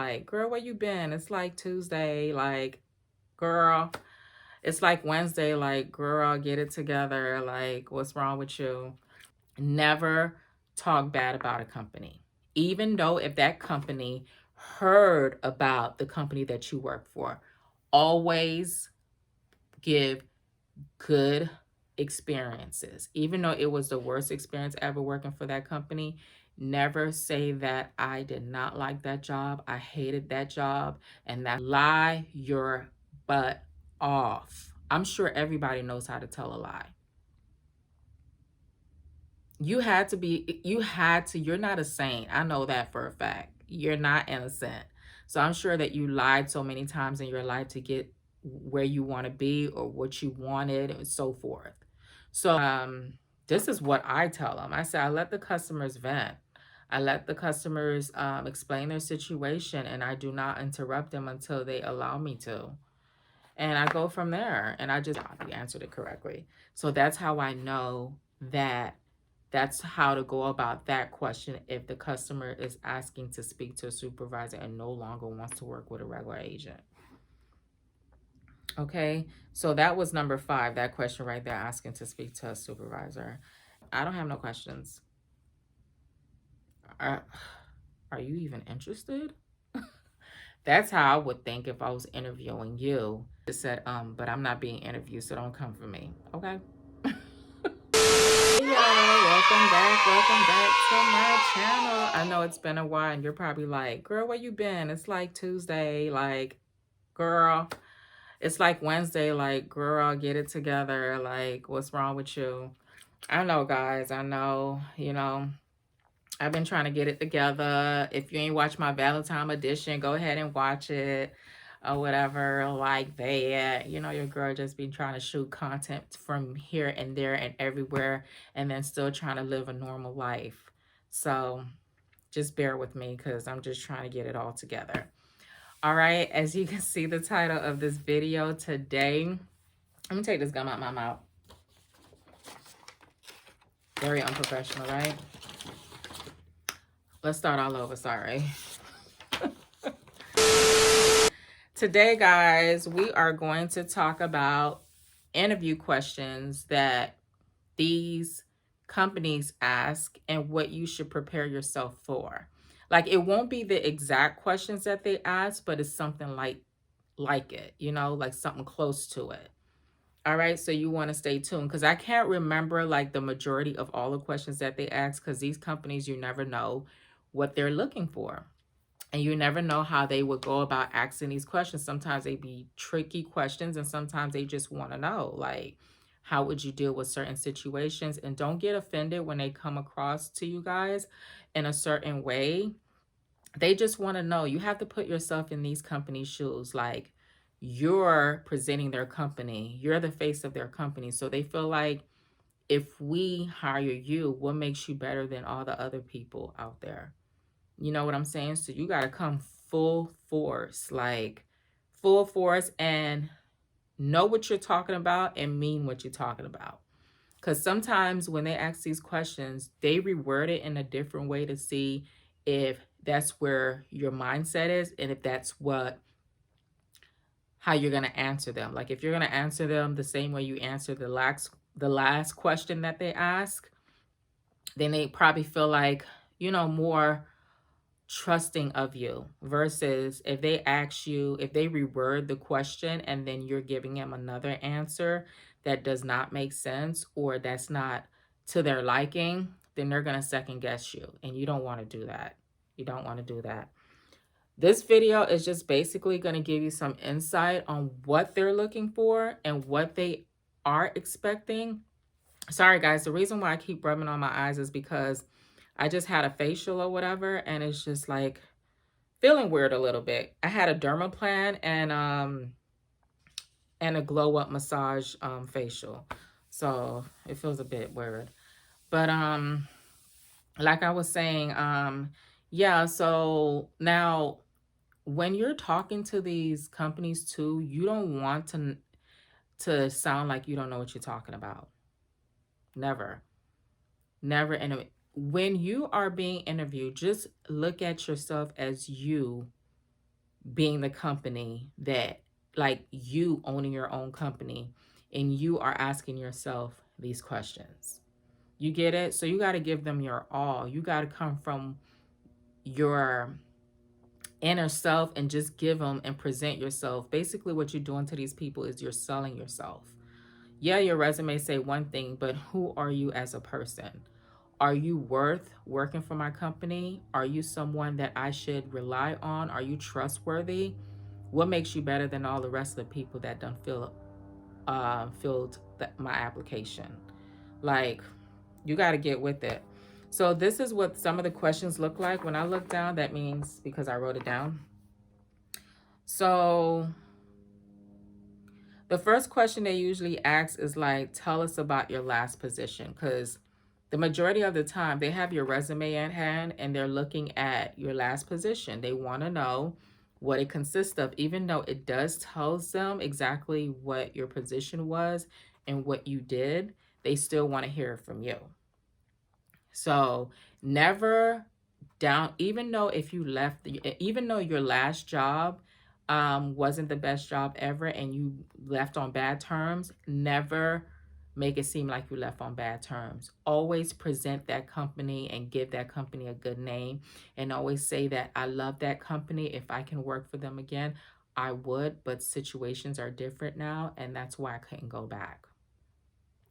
Like, girl, where you been? It's like Tuesday. Like, girl, it's like Wednesday. Like, girl, get it together. Like, what's wrong with you? Never talk bad about a company, even though if that company heard about the company that you work for. Always give good experiences, even though it was the worst experience ever working for that company. Never say that I did not like that job, I hated that job, and that lie your butt off. I'm sure everybody knows how to tell a lie. You're not a saint. I know that for a fact. You're not innocent. So I'm sure that you lied so many times in your life to get where you want to be or what you wanted and so forth. So this is what I tell them. I say, I let the customers vent. I let the customers explain their situation, and I do not interrupt them until they allow me to. And I go from there, and you answered it correctly. So that's how I know that that's how to go about that question if the customer is asking to speak to a supervisor and no longer wants to work with a regular agent. Okay, so that was number 5, that question right there, asking to speak to a supervisor. I don't have no questions. Are you even interested? That's how I would think if I was interviewing you. It said, but I'm not being interviewed, so don't come for me, okay? Hey y'all, welcome back to my channel. I know it's been a while and you're probably like, girl, where you been? It's like Tuesday. Like, girl, it's like Wednesday. Like, girl, get it together. Like, what's wrong with you? I know, guys. I know, I've been trying to get it together. If you ain't watched my Valentine edition, go ahead and watch it or whatever like that. Your girl just been trying to shoot content from here and there and everywhere, and then still trying to live a normal life. So just bear with me because I'm just trying to get it all together. All right, as you can see the title of this video today, let me take this gum out my mouth. Very unprofessional, right? Let's start all over, sorry. Today, guys, we are going to talk about interview questions that these companies ask and what you should prepare yourself for. Like, it won't be the exact questions that they ask, but it's something like it, like something close to it. All right, so you want to stay tuned because I can't remember like the majority of all the questions that they ask, because these companies, you never know what they're looking for. And you never know how they would go about asking these questions. Sometimes they be tricky questions, and sometimes they just want to know, like, how would you deal with certain situations? And don't get offended when they come across to you guys in a certain way. They just want to know. You have to put yourself in these companies' shoes. Like, you're presenting their company. You're the face of their company. So they feel like, if we hire you, what makes you better than all the other people out there? You know what I'm saying? So you got to come full force, like full force, and know what you're talking about and mean what you're talking about. Because sometimes when they ask these questions, they reword it in a different way to see if that's where your mindset is and if that's how you're going to answer them. Like, if you're going to answer them the same way you answer the last question that they ask, then they probably feel like, more trusting of you, versus if they ask you, if they reword the question and then you're giving them another answer that does not make sense or that's not to their liking, then they're going to second guess you, and you don't want to do that. You don't want to do that. This video is just basically going to give you some insight on what they're looking for and what they are expecting. Sorry guys, the reason why I keep rubbing on my eyes is because I just had a facial or whatever, and it's just like feeling weird a little bit. I had a dermaplan and a glow up massage facial. So it feels a bit weird. But like I was saying, yeah, so now when you're talking to these companies too, you don't want to sound like you don't know what you're talking about. Never. When you are being interviewed, just look at yourself as you being the company that, like, you owning your own company, and you are asking yourself these questions. You get it? So you got to give them your all. You got to come from your inner self and just give them and present yourself. Basically, what you're doing to these people is you're selling yourself. Yeah, your resume say one thing, but who are you as a person? Are you worth working for my company? Are you someone that I should rely on? Are you trustworthy? What makes you better than all the rest of the people that done filled my application? Like, you got to get with it. So this is what some of the questions look like. When I look down, that means because I wrote it down. So the first question they usually ask is like, tell us about your last position, because the majority of the time they have your resume at hand and they're looking at your last position. They want to know what it consists of, even though it does tells them exactly what your position was and what you did. They still want to hear from you. So never down, even though if you left, even though your last job wasn't the best job ever and you left on bad terms, never make it seem like you left on bad terms. Always present that company and give that company a good name, and always say that I love that company. If I can work for them again, I would, but situations are different now, and that's why I couldn't go back.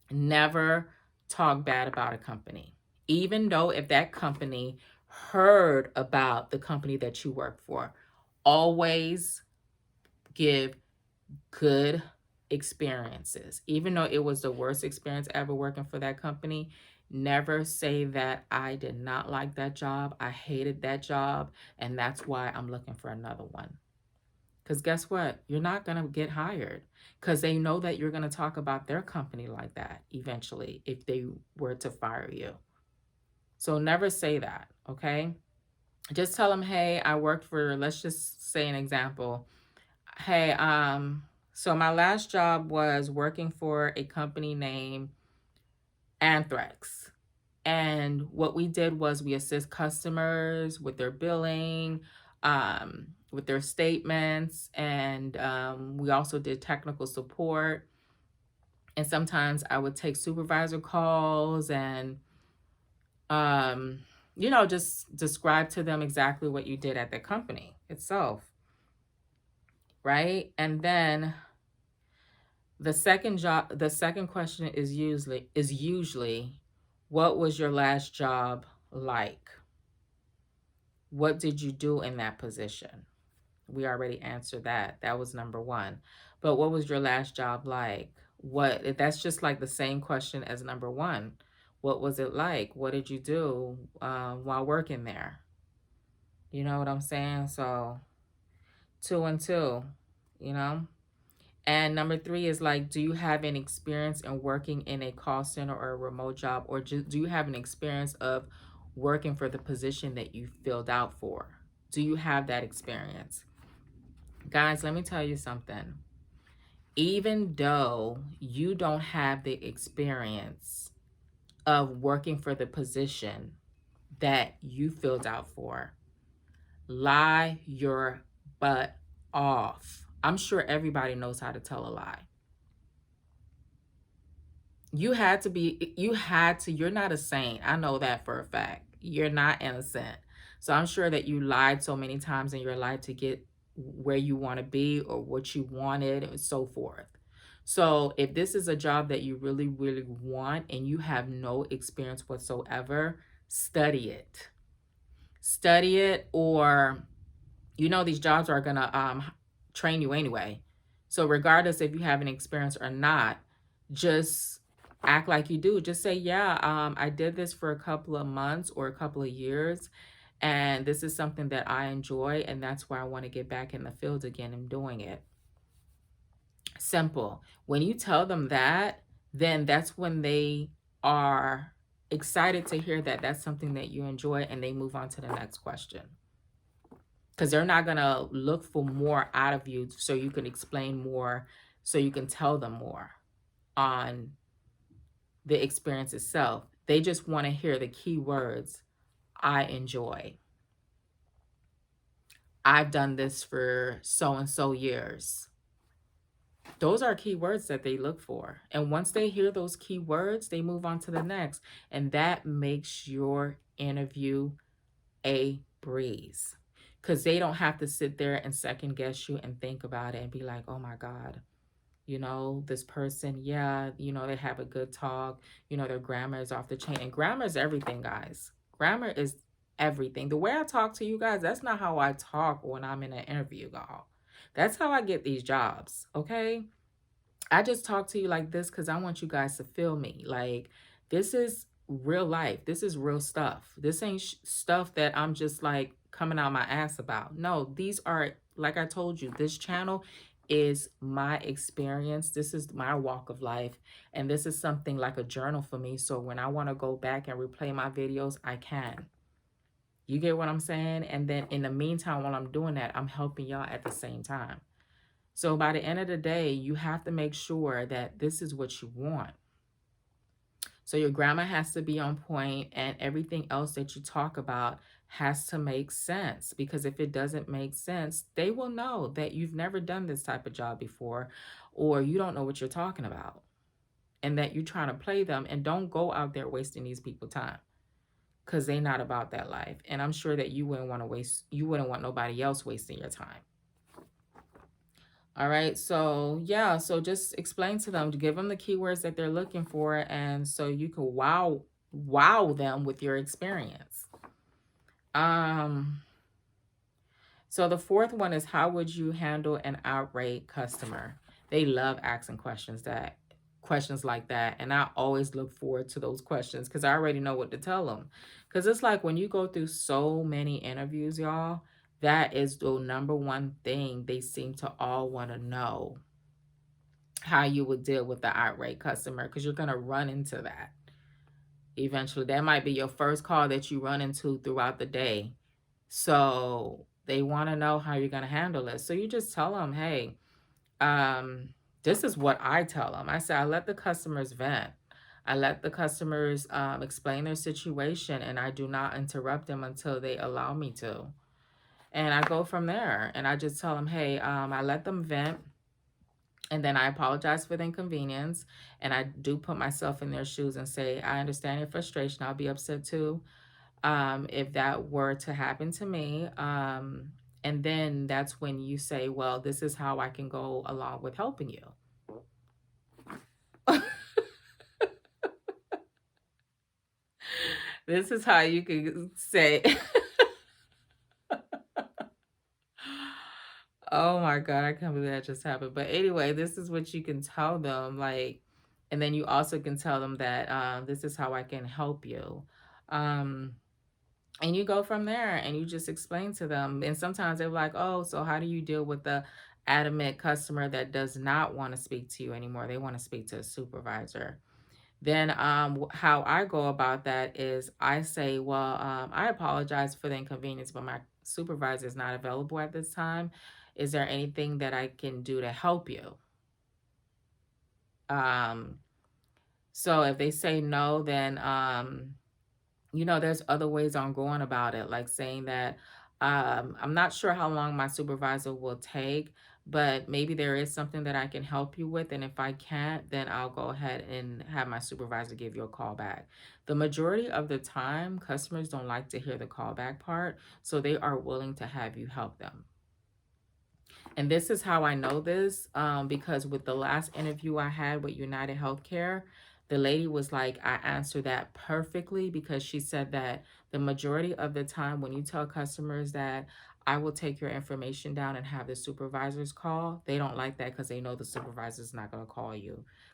Never talk bad about a company, even though if that company heard about the company that you work for. Always give good experiences, even though it was the worst experience ever working for that company. Never say that I did not like that job, I hated that job, and that's why I'm looking for another one. Because guess what? You're not going to get hired, because they know that you're going to talk about their company like that eventually if they were to fire you. So never say that, okay? Just tell them, hey, I worked for, let's just say an example. Hey, so my last job was working for a company named Anthrax. And what we did was we assist customers with their billing, with their statements, and we also did technical support. And sometimes I would take supervisor calls and, just describe to them exactly what you did at the company itself, right? And then the second question is usually, what was your last job like? What did you do in that position? We already answered that. That was number one. But what was your last job like? That's just like the same question as number one. What was it like? What did you do while working there? You know what I'm saying? So 2 and 2, you know? And number 3 is like, do you have an experience in working in a call center or a remote job? Or do you have an experience of working for the position that you filled out for? Do you have that experience? Guys, let me tell you something. Even though you don't have the experience of working for the position that you filled out for, lie your butt off. I'm sure everybody knows how to tell a lie. You're not a saint. I know that for a fact. You're not innocent. So I'm sure that you lied so many times in your life to get where you want to be or what you wanted and so forth. So if this is a job that you really, really want and you have no experience whatsoever, study it. Study it, or, these jobs are going to train you anyway. So regardless if you have an experience or not, just act like you do. Just say, yeah, I did this for a couple of months or a couple of years, and this is something that I enjoy, and that's why I want to get back in the field again and doing it. Simple. When you tell them that, then that's when they are excited to hear that that's something that you enjoy, and they move on to the next question. Because they're not going to look for more out of you so you can explain more, so you can tell them more on the experience itself. They just want to hear the key words, I enjoy. I've done this for so and so years. Those are keywords that they look for. And once they hear those keywords, they move on to the next. And that makes your interview a breeze, because they don't have to sit there and second guess you and think about it and be like, oh my God, this person, yeah, they have a good talk, their grammar is off the chain. And grammar is everything, guys. Grammar is everything. The way I talk to you guys, that's not how I talk when I'm in an interview, y'all. That's how I get these jobs, okay? I just talk to you like this because I want you guys to feel me. Like, this is real life. This is real stuff. This ain't stuff that I'm just like coming out my ass about. No, these are, like I told you, this channel is my experience. This is my walk of life. And this is something like a journal for me. So when I want to go back and replay my videos, I can. You get what I'm saying? And then in the meantime, while I'm doing that, I'm helping y'all at the same time. So by the end of the day, you have to make sure that this is what you want. So your grammar has to be on point, and everything else that you talk about has to make sense, because if it doesn't make sense, they will know that you've never done this type of job before, or you don't know what you're talking about, and that you're trying to play them. And don't go out there wasting these people's time, because they're not about that life. And I'm sure that you wouldn't want nobody else wasting your time. All right, so yeah, so just explain to them, to give them the keywords that they're looking for, and so you can wow them with your experience. So the fourth one is, how would you handle an outright customer? They love asking questions like that, and I always look forward to those questions because I already know what to tell them. Because it's like when you go through so many interviews, y'all, that is the number one thing they seem to all want to know, how you would deal with the irate customer, because you're going to run into that eventually. That might be your first call that you run into throughout the day. So they want to know how you're going to handle it. So you just tell them, hey, this is what I tell them. I say, I let the customers vent. I let the customers explain their situation, and I do not interrupt them until they allow me to. And I go from there, and I just tell them, hey, I let them vent, and then I apologize for the inconvenience. And I do put myself in their shoes and say, I understand your frustration. I'll be upset too, if that were to happen to me. And then that's when you say, well, this is how I can go along with helping you. This is how you can say, oh my God, I can't believe that just happened. But anyway, this is what you can tell them. Like, and then you also can tell them that this is how I can help you. And you go from there, and you just explain to them. And sometimes they're like, oh, so how do you deal with the adamant customer that does not want to speak to you anymore? They want to speak to a supervisor. Then how I go about that is I say, well, I apologize for the inconvenience, but my supervisor is not available at this time. Is there anything that I can do to help you? So if they say no, then, there's other ways on going about it, like saying that I'm not sure how long my supervisor will take, but maybe there is something that I can help you with. And if I can't, then I'll go ahead and have my supervisor give you a call back. The majority of the time, customers don't like to hear the callback part, so they are willing to have you help them. And this is how I know this, because with the last interview I had with United Healthcare, the lady was like, I answered that perfectly, because she said that the majority of the time when you tell customers that I will take your information down and have the supervisors call, they don't like that because they know the supervisor's not going to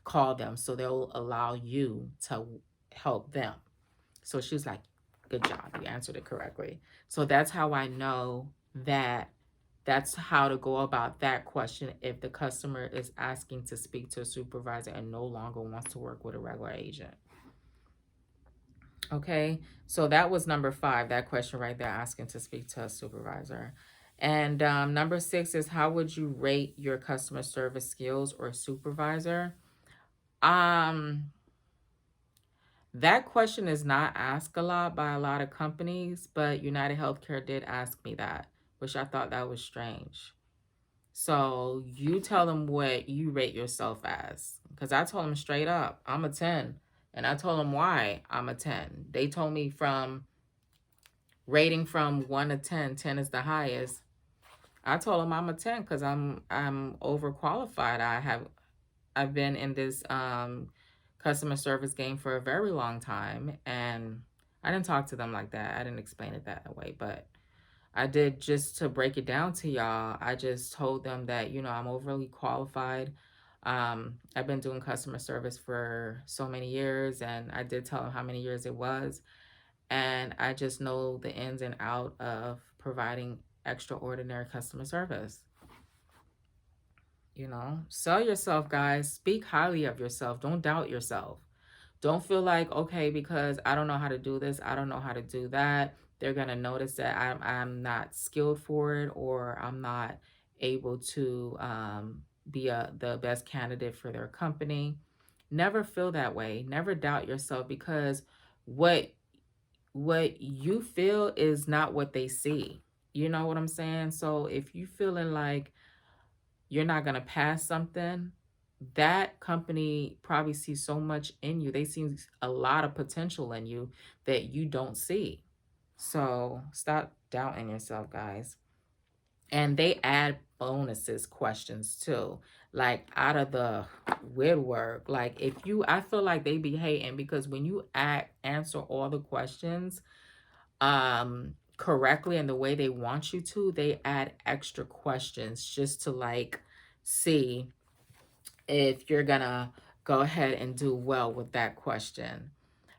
call them. So they'll allow you to help them. So she's like, good job, you answered it correctly. So that's how I know that that's how to go about that question if the customer is asking to speak to a supervisor and no longer wants to work with a regular agent. Okay, so that was number 5, that question right there, asking to speak to a supervisor. And number 6 is, how would you rate your customer service skills or supervisor? That question is not asked a lot by a lot of companies, but United Healthcare did ask me that. which I thought that was strange. So you tell them what you rate yourself as. Because I told them straight up, I'm a 10. And I told them why I'm a 10. They told me from rating from 1 to 10, 10 is the highest. I told them I'm a 10 because I'm overqualified. I've been in this customer service game for a very long time, and I didn't talk to them like that. I didn't explain it that way, but I did, just to break it down to y'all. I just told them that, you know, I'm overly qualified. I've been doing customer service for so many years, and I did tell them how many years it was. And I just know the ins and out of providing extraordinary customer service. You know, sell yourself, guys. Speak highly of yourself. Don't doubt yourself. Don't feel like, okay, because I don't know how to do this, I don't know how to do that, they're going to notice that I'm not skilled for it, or I'm not able to be the best candidate for their company. Never feel that way. Never doubt yourself, because what you feel is not what they see. You know what I'm saying? So if you feeling like you're not going to pass something, that company probably sees so much in you. They see a lot of potential in you that you don't see. So stop doubting yourself, guys. And they add bonuses questions too, like out of the woodwork. Like if you, I feel like they be hating, because when you answer all the questions correctly and the way they want you to, they add extra questions just to like see if you're gonna go ahead and do well with that question.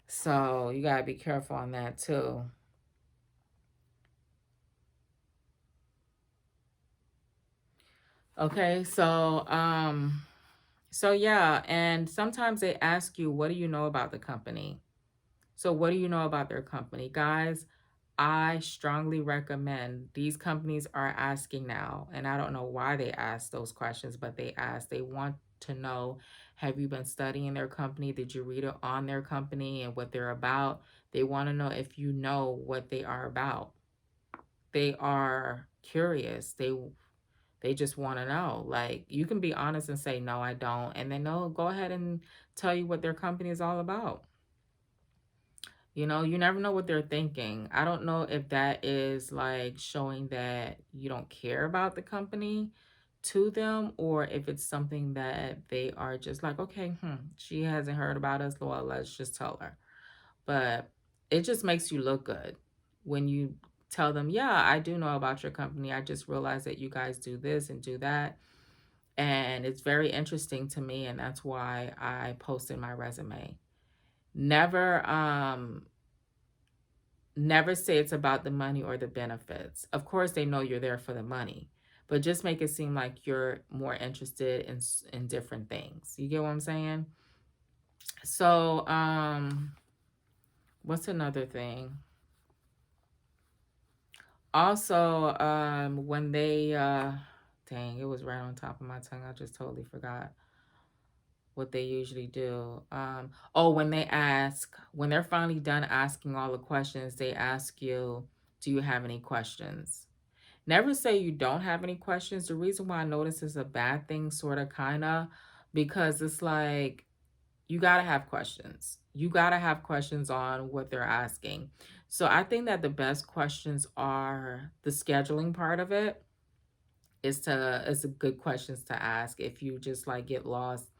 So you gotta be careful on that too. Okay, so yeah, and sometimes they ask you, what do you know about the company? So what do you know about their company? Guys, I strongly recommend, these companies are asking now, and I don't know why they ask those questions, but they ask, they want to know, have you been studying their company? Did you read it on their company and what they're about? They want to know if you know what they are about. They are curious. They just want to know. Like, you can be honest and say, no, I don't. And then they'll go ahead and tell you what their company is all about. You know, you never know what they're thinking. I don't know if that is like showing that you don't care about the company to them, or if it's something that they are just like, okay, she hasn't heard about us, well, let's just tell her. But it just makes you look good when you tell them, yeah, I do know about your company. I just realized that you guys do this and do that. And it's very interesting to me, and that's why I posted my resume. Never say it's about the money or the benefits. Of course, they know you're there for the money, but just make it seem like you're more interested in different things. You get what I'm saying? So, what's another thing? Also, when they, dang, it was right on top of my tongue. I just totally forgot what they usually do. When when they're finally done asking all the questions, they ask you, do you have any questions? Never say you don't have any questions. The reason why I notice is a bad thing, sort of, kind of, because it's like, you got to have questions. You got to have questions on what they're asking. So I think that the best questions are the scheduling part of it. It's a good questions to ask if you just like get lost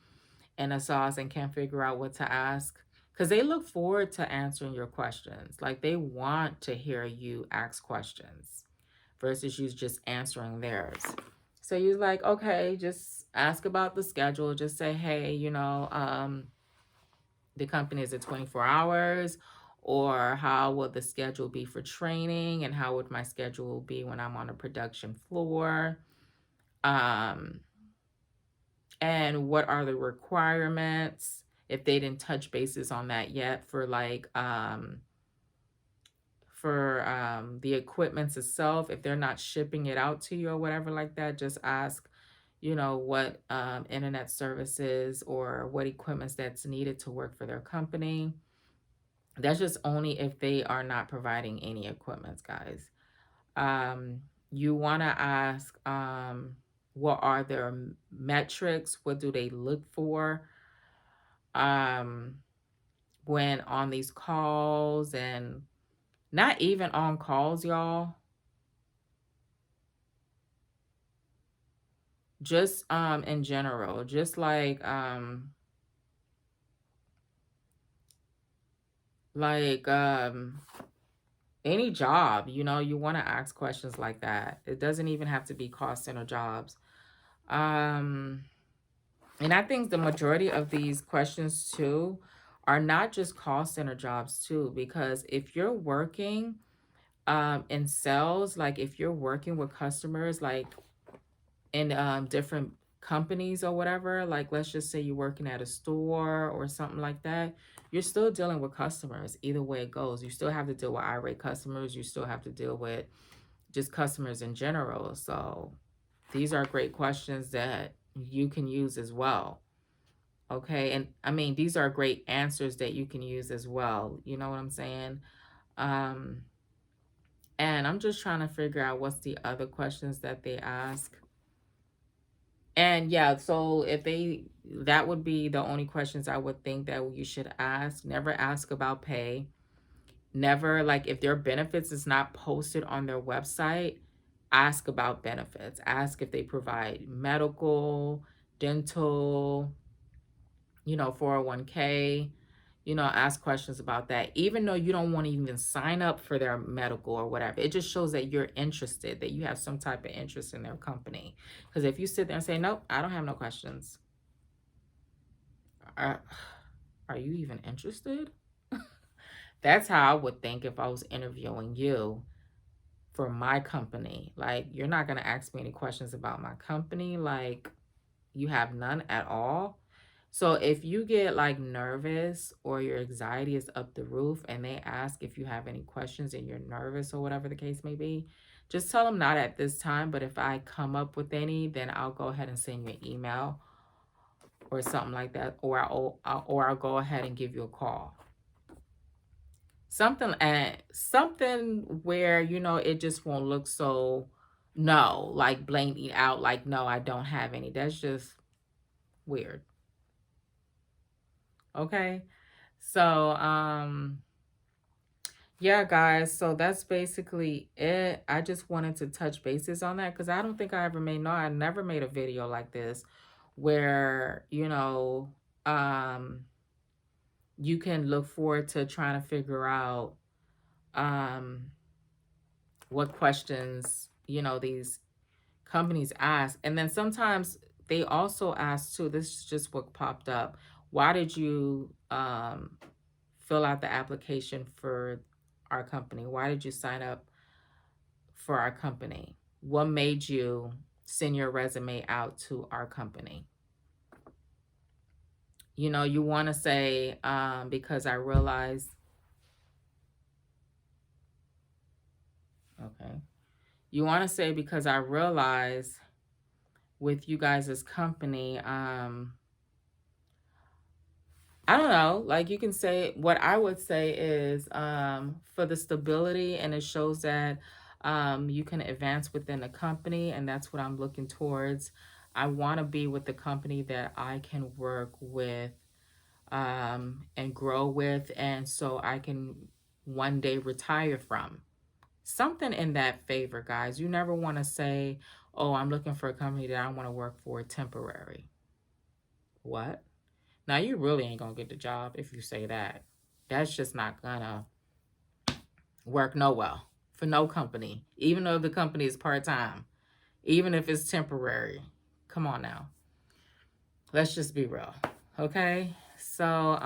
in a sauce and can't figure out what to ask, because they look forward to answering your questions. Like, they want to hear you ask questions versus you just answering theirs. So you're like, okay, just ask about the schedule. Just say, hey, you know, the company is at 24 hours, or how will the schedule be for training, and how would my schedule be when I'm on a production floor? And what are the requirements, if they didn't touch bases on that yet, for like the equipment itself. If they're not shipping it out to you or whatever like that, just ask, you know, what internet services or what equipments that's needed to work for their company. That's just only if they are not providing any equipments, guys. You want to ask, what are their metrics? What do they look for? Um, when on these calls, and not even on calls, y'all. Just in general, just like any job, you know, you want to ask questions like that. It doesn't even have to be call center jobs. Um and I think the majority of these questions too are not just call center jobs too, because if you're working in sales, like if you're working with customers, like in different companies or whatever, like let's just say you're working at a store or something like that, you're still dealing with customers either way it goes. You still have to deal with irate customers, you still have to deal with just customers in general. So these are great questions that you can use as well. Okay, and I mean these are great answers that you can use as well, you know what I'm saying? um and I'm just trying to figure out what's the other questions that they ask. And yeah, so if they, that would be the only questions I would think that you should ask. Never ask about pay. Never, like if their benefits is not posted on their website, ask about benefits. Ask if they provide medical, dental, 401k, ask questions about that. Even though you don't want to even sign up for their medical or whatever, it just shows that you're interested, that you have some type of interest in their company. Because if you sit there and say, nope, I don't have no questions, are, are you even interested? That's how I would think if I was interviewing you for my company. Like, you're not going to ask me any questions about my company. Like, you have none at all. So if you get like nervous or your anxiety is up the roof and they ask if you have any questions and you're nervous or whatever the case may be, just tell them not at this time. But if I come up with any, then I'll go ahead and send you an email or something like that, or I'll go ahead and give you a call. Something where it just won't look so, no, like blanking out, like, no, I don't have any. That's just weird. Okay. So, yeah, guys. So that's basically it. I just wanted to touch bases on that because I don't think I ever made, no, I never made a video like this where, you can look forward to trying to figure out um, what questions, these companies ask. And then sometimes they also ask too, this is just what popped up. Why did you fill out the application for our company? Why did you sign up for our company? What made you send your resume out to our company? You want to say, because I realized, okay. You want to say, because I realized with you guys' company, I don't know, like you can say, what I would say is for the stability, and it shows that you can advance within the company, and that's what I'm looking towards. I want to be with the company that I can work with and grow with, and so I can one day retire from. Something in that favor, guys. You never want to say, oh, I'm looking for a company that I want to work for temporary. What? Now, you really ain't going to get the job if you say that. That's just not going to work no well for no company, even though the company is part-time, even if it's temporary. Come on now. Let's just be real. Okay? So,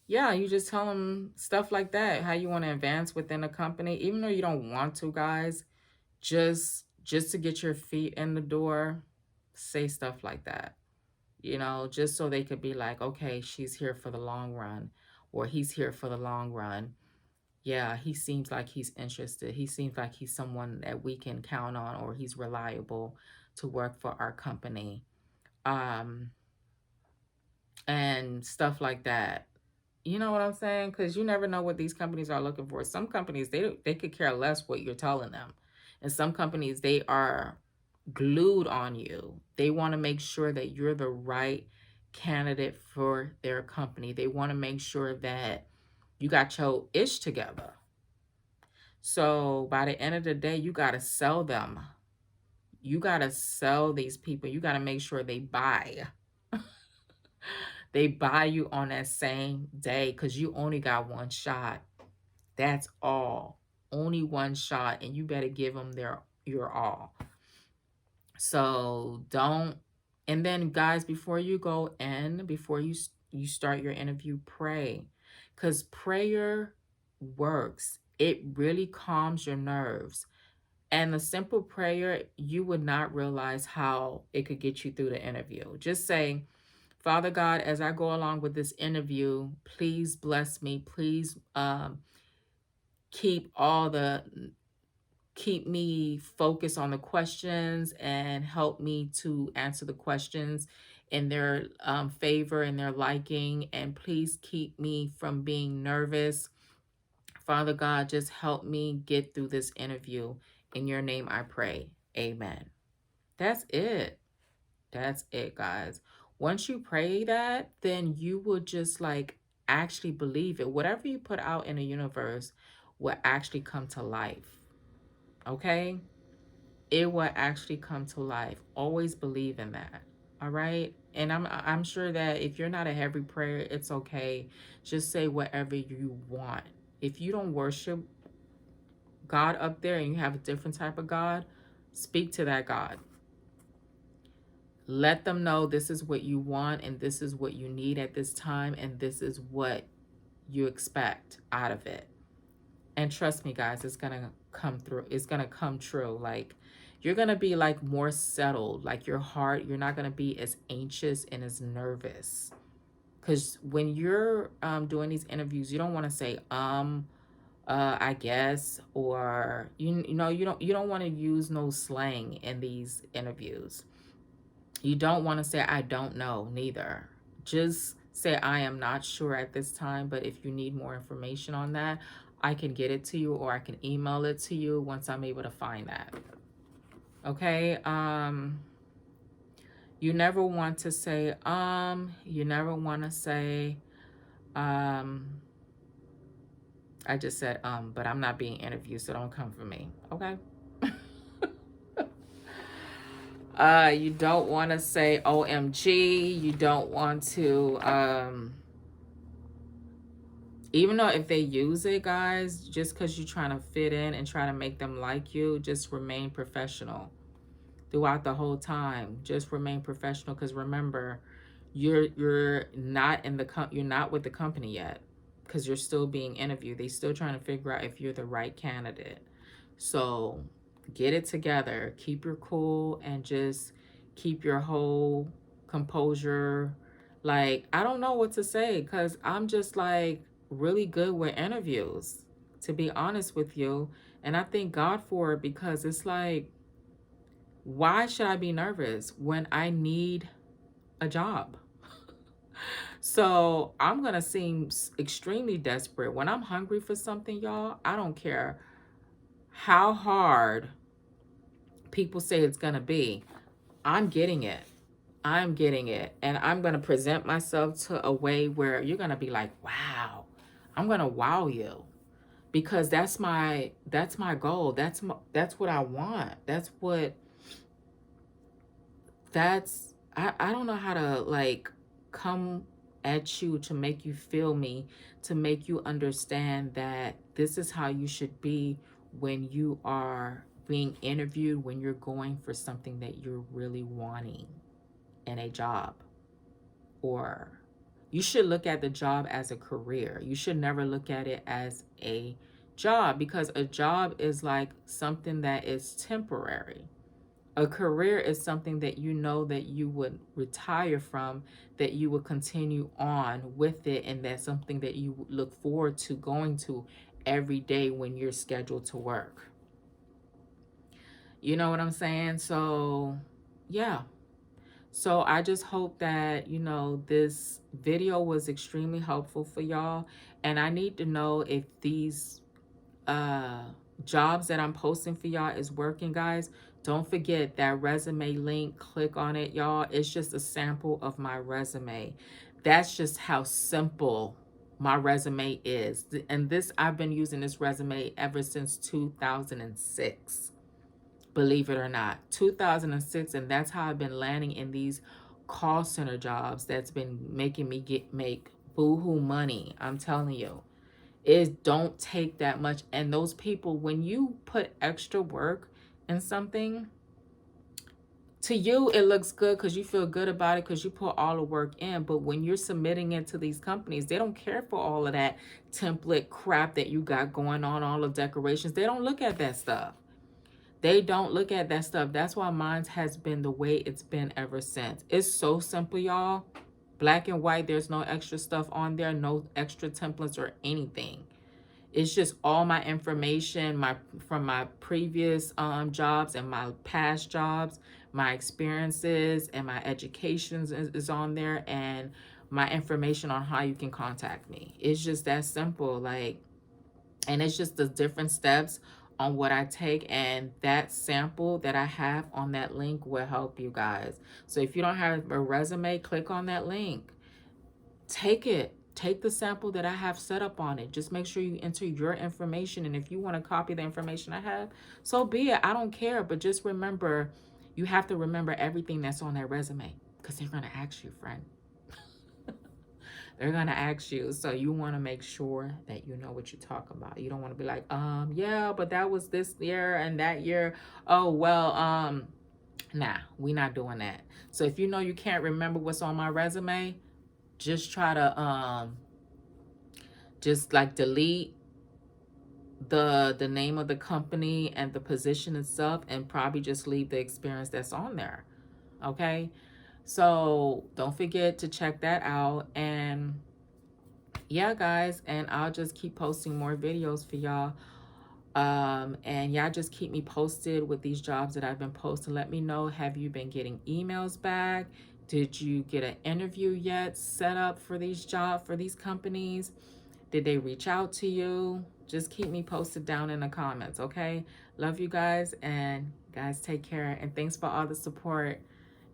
yeah, you just tell them stuff like that, how you want to advance within a company, even though you don't want to, guys. Just to get your feet in the door, say stuff like that. Just so they could be like, okay, she's here for the long run, or he's here for the long run. Yeah, he seems like he's interested. He seems like he's someone that we can count on, or he's reliable to work for our company. And stuff like that. You know what I'm saying? Because you never know what these companies are looking for. Some companies, they could care less what you're telling them. And some companies, they are glued on you. They want to make sure that you're the right candidate for their company. They want to make sure that you got your ish together. So by the end of the day, you got to sell them. You got to sell these people. You got to make sure they buy. They buy you on that same day because you only got one shot. That's all. Only one shot, and you better give them your all. So don't. And then, guys, before you go in, before you start your interview, pray, because prayer works. It really calms your nerves. And the simple prayer, you would not realize how it could get you through the interview. Just say, Father God, as I go along with this interview, please bless me. Please keep me focused on the questions and help me to answer the questions in their favor and their liking. And please keep me from being nervous. Father God, just help me get through this interview. In your name I pray. Amen. That's it. That's it, guys. Once you pray that, then you will just like actually believe it. Whatever you put out in the universe will actually come to life. Okay? It will actually come to life. Always believe in that. All right? And I'm sure that if you're not a heavy prayer, it's okay. Just say whatever you want. If you don't worship God up there and you have a different type of God, speak to that God. Let them know this is what you want and this is what you need at this time and this is what you expect out of it. And trust me, guys, it's going to come through. It's going to come true. Like, you're going to be like more settled. Like your heart, you're not going to be as anxious and as nervous. Because when you're doing these interviews, you don't want to say, I guess, or, you know, you don't want to use no slang in these interviews. You don't want to say, I don't know, neither. Just say, I am not sure at this time, but if you need more information on that, I can get it to you or I can email it to you once I'm able to find that. Okay? You never want to say, you never want to say, I just said, but I'm not being interviewed, so don't come for me. Okay? You don't want to say OMG. You don't want to, even though if they use it, guys, just because you're trying to fit in and try to make them like you, just remain professional throughout the whole time. Just remain professional, because remember, you're not you're not with the company yet, because you're still being interviewed. They still trying to figure out if you're the right candidate. So get it together, keep your cool, and just keep your whole composure. Like, I don't know what to say, because I'm just like really good with interviews, to be honest with you. And I thank God for it, because it's like, why should I be nervous when I need a job? So I'm going to seem extremely desperate. When I'm hungry for something, y'all, I don't care how hard people say it's going to be. I'm getting it. I'm getting it. And I'm going to present myself to a way where you're going to be like, wow, I'm going to wow you. Because that's my goal. That's what I want. I don't know how to like come at you to make you feel me, to make you understand that this is how you should be when you are being interviewed, when you're going for something that you're really wanting in a job. Or you should look at the job as a career. You should never look at it as a job, because a job is like something that is temporary. A career is something that you know that you would retire from, that you would continue on with it, and that's something that you look forward to going to every day when you're scheduled to work. You know what I'm saying? So, yeah. So I just hope that, you know, this video was extremely helpful for y'all. And I need to know if these uh jobs that I'm posting for y'all is working, guys. Don't forget that resume link. Click on it, y'all. It's just a sample of my resume. That's just how simple my resume is. And this, I've been using this resume ever since 2006. Believe it or not, 2006. And that's how I've been landing in these call center jobs that's been making me make boohoo money. I'm telling you, it don't take that much. And those people, when you put extra work in something, to you it looks good because you feel good about it because you put all the work in. But when you're submitting it to these companies, they don't care for all of that template crap that you got going on, all the decorations. They don't look at that stuff. They don't look at that stuff. That's why mine has been the way it's been ever since. It's so simple, y'all. Black and white. There's no extra stuff on there, no extra templates or anything. It's just all my information, from my previous jobs and my past jobs, my experiences and my educations is on there, and my information on how you can contact me. It's just that simple. Like, and it's just the different steps on what I take, and that sample that I have on that link will help you guys. So if you don't have a resume, click on that link. Take it. Take the sample that I have set up on it. Just make sure you enter your information. And if you want to copy the information I have, so be it. I don't care. But just remember, you have to remember everything that's on that resume, because they're going to ask you, friend. They're going to ask you. So you want to make sure that you know what you're talking about. You don't want to be like, yeah, but that was this year and that year. Oh, well, nah, we're not doing that. So if you know you can't remember what's on my resume, just try to just like delete the name of the company and the position itself, and probably just leave the experience that's on there. Okay, so don't forget to check that out. And yeah, guys, and I'll just keep posting more videos for y'all. And y'all just keep me posted with these jobs that I've been posting. Let me know, have you been getting emails back? Did you get an interview yet set up for these jobs, for these companies? Did they reach out to you? Just keep me posted down in the comments, okay? Love you guys, and guys, take care. And thanks for all the support.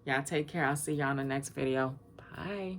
Y'all take care. I'll see y'all in the next video. Bye.